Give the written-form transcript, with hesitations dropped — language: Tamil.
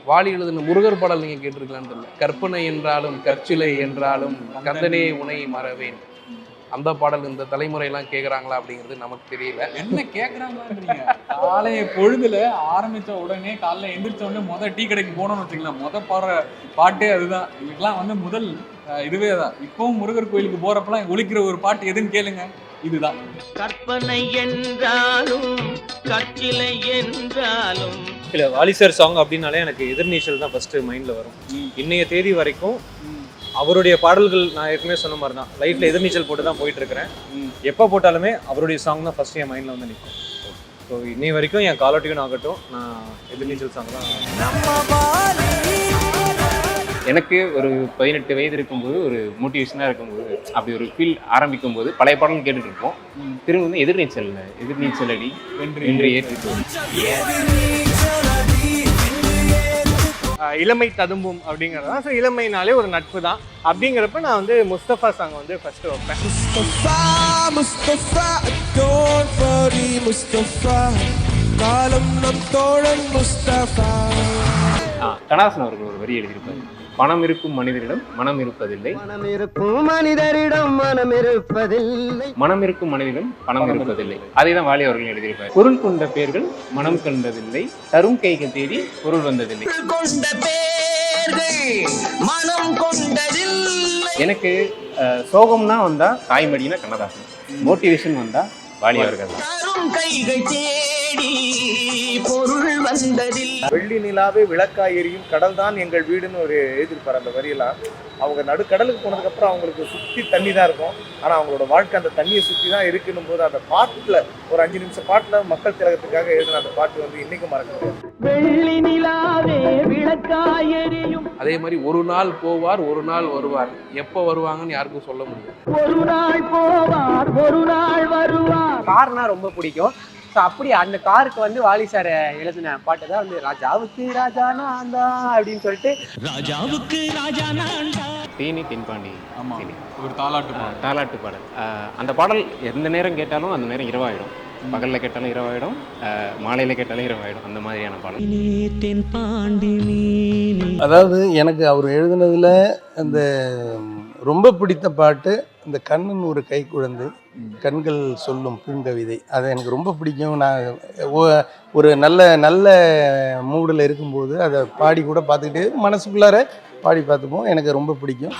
வாலி எழுதின முருகர் பாடல் நீங்க கேட்டிருக்கலான்னு தெரியல. கற்பனை என்றாலும் கற்சிலை என்றாலும் கந்தனே உனை மறவேன். அந்த பாடல் இந்த தலைமுறையெல்லாம் கேட்குறாங்களா அப்படிங்கிறது நமக்கு தெரியல. என்ன கேட்குறாங்கன்றீங்க? காலைய பொழுதுல ஆரம்பித்த உடனே காலைல எந்திரிச்ச உடனே டீ கடைக்கு போனோம்னு வச்சுக்கலாம், பாடுற பாட்டே அதுதான். இதுக்கெல்லாம் முதல் இதுவே தான். இப்பவும் முருகர் கோயிலுக்கு போறப்பெல்லாம் ஒலிக்கிற ஒரு பாட்டு எதுன்னு கேளுங்க, இதுதான். கற்பனை என்றாலும் கற்சிலை என்றாலும் இல்லை, வாலி சார் சாங் அப்படின்னாலே எனக்கு எதிர்நீச்சல் தான் ஃபர்ஸ்ட் மைண்ட்ல வரும். இன்னைய தேதி வரைக்கும் அவருடைய பாடல்கள் நான் ஏற்கனவே சொன்ன மாதிரி தான் லைஃப்ல எதிர்நீச்சல் போட்டு தான் போயிட்டு இருக்கிறேன். எப்போ போட்டாலுமே அவருடைய சாங் தான் ஃபர்ஸ்ட் என் மைண்ட்ல வந்து நிற்கும். ஸோ இன்னை வரைக்கும் என் காலோட்டியும் ஆகட்டும், நான் எதிர்நீச்சல் சாங் தான். எனக்கு ஒரு 18 வயது இருக்கும்போது ஒரு மோட்டிவேஷனாக இருக்கும்போது அப்படி ஒரு ஃபீல் ஆரம்பிக்கும் போது பழைய பாடலும் கேட்டுட்டு இருப்போம். திரும்ப வந்து எதிர்நீச்சல் அடி என்று ஏற்றுக்கொள்ளும். இளமை ததும்பும் அப்படிங்கிறது தான். ஸோ இளமைனாலே ஒரு நட்பு தான். அப்படிங்கிறப்ப நான் வந்து முஸ்தபா சாங் வந்து ஃபர்ஸ்ட் வைப்பேன். கண்ணதாசன் அவர்கள் ஒரு வரி எழுதியிருப்பார், பணம் இருக்கும் மனிதரிடம் மனம் இருப்பதில்லை, மனம் இருக்கும் மனிதரிடம் மனம் இருப்பதில்லை, மனம் இருக்கும் மனிதரிடம் பணம் இருப்பதில்லை. அதை தான் வாலி அவர்கள் எழுதியிருப்பார். பொருள் கொண்ட பேர்கள் மனம் கண்டதில்லை, தரும் கைகள் தேடி பொருள் வந்ததில்லை. கொண்ட பேர்கள் மனம் கொண்டதில்லை. எனக்கு சோகம்னா வந்தா தாய்மடினா கண்ணதாசன், மோட்டிவேஷன் வந்தா வாலி அவர்கள் தான். தரும் கைகள் தேடி பொருள் வந்ததில்லை. வெள்ளி நிலாவே விளக்காய் எரியும், கடல் தான் எங்கள் வீடுன்னு ஒரு எழுதியிருப்பார். அந்த வரியெல்லாம் அவங்க நடுக்கடலுக்கு போனதுக்கு அப்புறம் அவங்களுக்கு சுற்றி தண்ணி தான் இருக்கும். ஆனால் அவங்களோட வாழ்க்கை அந்த தண்ணியை சுற்றி தான் இருக்குன்னும் போது அந்த பாட்டில் ஒரு 5 நிமிஷம் பாட்டில் மக்கள் திலகத்துக்காக எழுதின அந்த பாட்டு வந்து இன்னைக்கும் மறக்க முடியாது. வெள்ளி நிலாவே விளக்காய் எரியும். அதே மாதிரி ஒரு நாள் போவார் ஒரு நாள் வருவார். எப்போ வருவாங்கன்னு யாருக்கும் சொல்ல முடியாது. ஒரு நாள் போவார் ஒரு நாள் வருவார். கார்னா ரொம்ப பிடிக்கும். ஸோ அப்படி அந்த காருக்கு வந்து வாலி சார் எழுதின பாட்டு தான் வந்து ராஜாவுக்கு ராஜா நான் தான் அப்படின்னு சொல்லிட்டு, ராஜாவுக்கு ராஜா நான்டா. தேனி தென்பாண்டி ஒரு தாலாட்டு தாலாட்டு பாடல். அந்த பாடல் எந்த நேரம் கேட்டாலும் அந்த நேரம் இரவாயிடும். பகலில் கேட்டாலும் இரவாயிடும், மாலையில் கேட்டாலும் இரவாயிடும். அந்த மாதிரியான பாடல். அதாவது எனக்கு அவர் எழுதுனதில் அந்த ரொம்ப பிடித்த பாட்டு இந்த கண்ணன் ஒரு கை குழந்தை கண்கள் சொல்லும் பூங்கவிதை. அது எனக்கு ரொம்ப பிடிக்கும். நான் ஒரு நல்ல மூடில் இருக்கும்போது அதை பாடி கூட பார்த்துக்கிட்டே மனசுக்குள்ளார பாடி பார்த்துப்போம். எனக்கு ரொம்ப பிடிக்கும்.